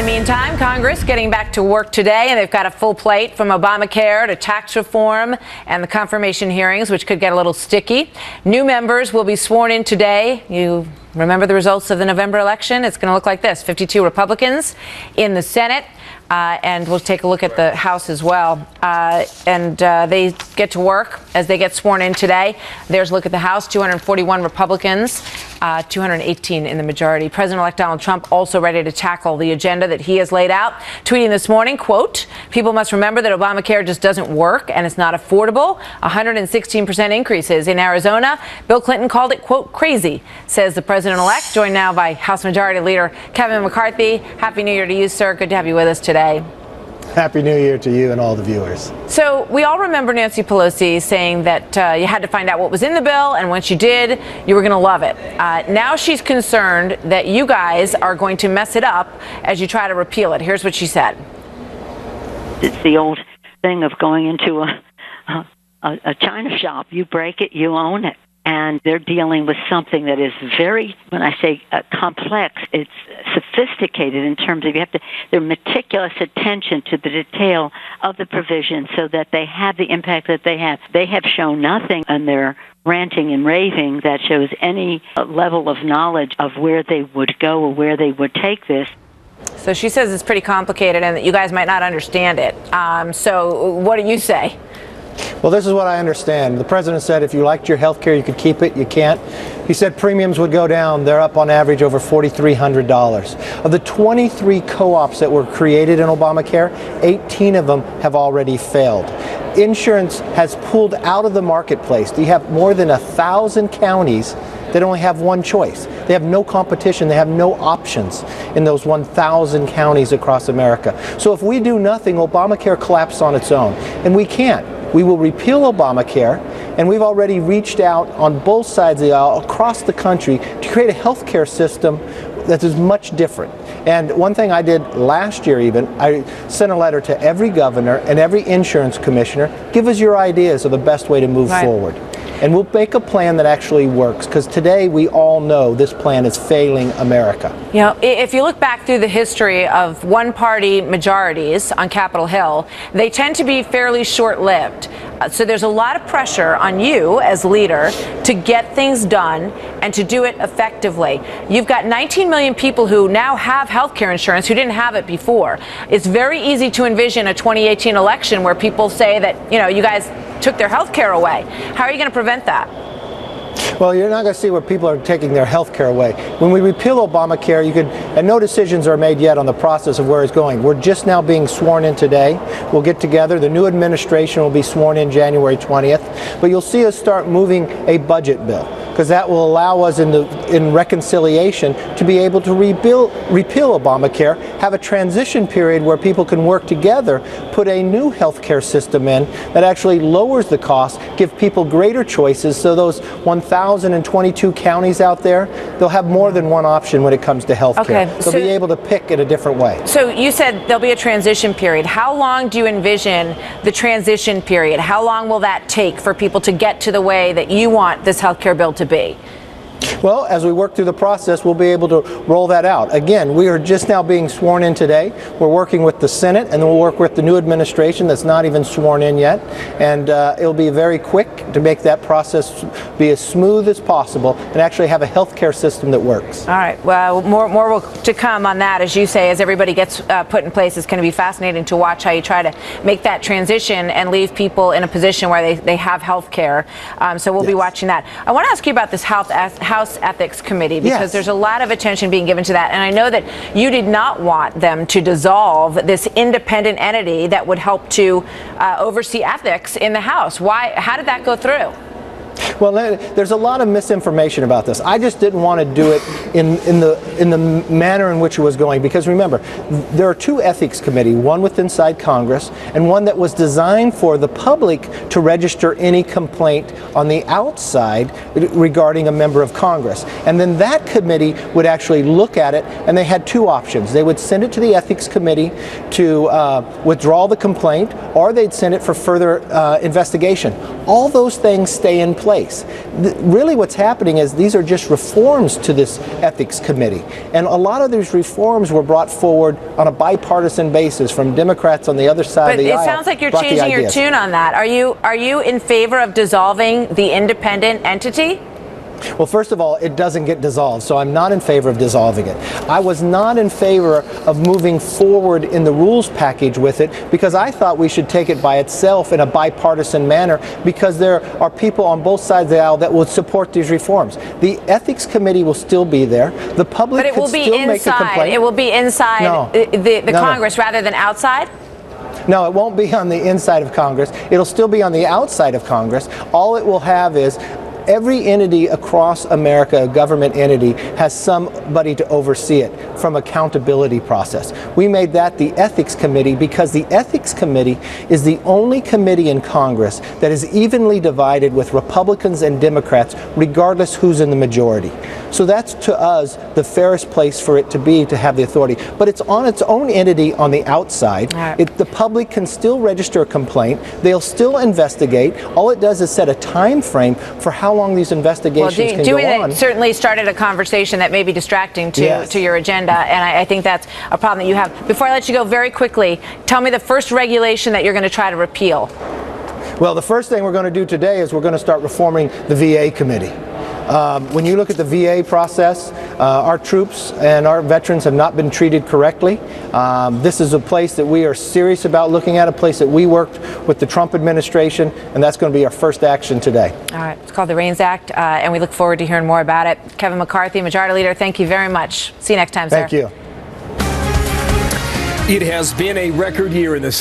the meantime, Congress getting back to work today, and they've got a full plate from Obamacare to tax reform and the confirmation hearings, which could get a little sticky. New members will be sworn in today. You remember the results of the November election? It's going to look like this: 52 Republicans in the Senate. And we'll take a look at the House as well. They get to work as they get sworn in today. There's a look at the House: 241 Republicans, 218 in the majority. President-elect Donald Trump also ready to tackle the agenda that he has laid out, tweeting this morning, quote, "People must remember that Obamacare just doesn't work and it's not affordable." 116% increases in Arizona. Bill Clinton called it, quote, "crazy," says the president-elect, joined now by House Majority Leader Kevin McCarthy. Happy New Year to you, sir. Good to have you with us today. Happy New Year to you and all the viewers. So we all remember Nancy Pelosi saying that you had to find out what was in the bill, and once you did, you were going to love it. Now she's concerned that you guys are going to mess it up as you try to repeal it. Here's what she said. It's the old thing of going into a china shop. You break it, you own it. And they're dealing with something that is very, when I say complex, it's sophisticated in terms of their meticulous attention to the detail of the provision so that they have the impact that they have. They have shown nothing in their ranting and raving that shows any level of knowledge of where they would go or where they would take this. So she says it's pretty complicated and that you guys might not understand it. So what do you say? Well, this is what I understand. The president said if you liked your health care, you could keep it. You can't. He said premiums would go down. They're up on average over $4,300. Of the 23 co-ops that were created in Obamacare, 18 of them have already failed. Insurance has pulled out of the marketplace. You have more than 1,000 counties that only have one choice. They have no competition. They have no options in those 1,000 counties across America. So if we do nothing, Obamacare collapses on its own. And we can't. We will repeal Obamacare, and we've already reached out on both sides of the aisle across the country to create a health care system that is much different. And one thing I did last year even, I sent a letter to every governor and every insurance commissioner, give us your ideas of the best way to move forward. And we'll make a plan that actually works, because today we all know this plan is failing America. You know, if you look back through the history of one-party majorities on Capitol Hill, they tend to be fairly short-lived. So there's a lot of pressure on you as leader to get things done and to do it effectively. You've got 19 million people who now have health care insurance who didn't have it before. It's very easy to envision a 2018 election where people say that, you know, you guys took their health care away. How are you going to prevent that? Well, you're not going to see where people are taking their health care away. When we repeal Obamacare, and no decisions are made yet on the process of where it's going. We're just now being sworn in today. We'll get together. The new administration will be sworn in January 20th. But you'll see us start moving a budget bill, because that will allow us in reconciliation to be able to repeal Obamacare, have a transition period where people can work together, put a new health care system in that actually lowers the cost, give people greater choices, so those 1,022 counties out there, they'll have more than one option when it comes to health care. They'll be able to pick in a different way. So you said there'll be a transition period. How long do you envision the transition period? How long will that take for people to get to the way that you want this health care bill to be? Well, as we work through the process, we'll be able to roll that out. Again, we are just now being sworn in today. We're working with the Senate, and then we'll work with the new administration that's not even sworn in yet. And it'll be very quick to make that process be as smooth as possible and actually have a health care system that works. All right. Well, more to come on that, as you say, as everybody gets put in place. It's going to be fascinating to watch how you try to make that transition and leave people in a position where they have health care. So we'll be watching that. I want to ask you about this House Ethics Committee, because there's a lot of attention being given to that. And I know that you did not want them to dissolve this independent entity that would help to oversee ethics in the House. Why? How did that go through? Well, there's a lot of misinformation about this. I just didn't want to do it in the manner in which it was going, because remember, there are two ethics committees, one with inside Congress and one that was designed for the public to register any complaint on the outside regarding a member of Congress. And then that committee would actually look at it, and they had two options. They would send it to the ethics committee to withdraw the complaint, or they'd send it for further investigation. All those things stay in place. ethics. Really what's happening is these are just reforms to this ethics committee. And a lot of these reforms were brought forward on a bipartisan basis from Democrats on the other side of the aisle. But it sounds like you're changing your tune on that. Are you in favor of dissolving the independent entity? Well, first of all, it doesn't get dissolved, so I'm not in favor of dissolving it. I was not in favor of moving forward in the rules package with it because I thought we should take it by itself in a bipartisan manner because there are people on both sides of the aisle that would support these reforms. The Ethics Committee will still be there. The public can still make a complaint. It will be inside the Congress rather than outside? No, it won't be on the inside of Congress. It'll still be on the outside of Congress. All it will have is every entity across America, a government entity, has somebody to oversee it from accountability process. We made that the Ethics Committee because the Ethics Committee is the only committee in Congress that is evenly divided with Republicans and Democrats, regardless who's in the majority. So that's, to us, the fairest place for it to be, to have the authority. But it's on its own entity on the outside. The public can still register a complaint. They'll still investigate. All it does is set a time frame for how long these investigations can go on. It certainly started a conversation that may be distracting to your agenda, and I think that's a problem that you have. Before I let you go, very quickly, tell me the first regulation that you're going to try to repeal. Well, the first thing we're going to do today is we're going to start reforming the VA committee. When you look at the VA process, our troops and our veterans have not been treated correctly. This is a place that we are serious about looking at, a place that we worked with the Trump administration, and that's going to be our first action today. All right. It's called the REINS Act, and we look forward to hearing more about it. Kevin McCarthy, Majority Leader, thank you very much. See you next time, sir. Thank you. It has been a record year in the city.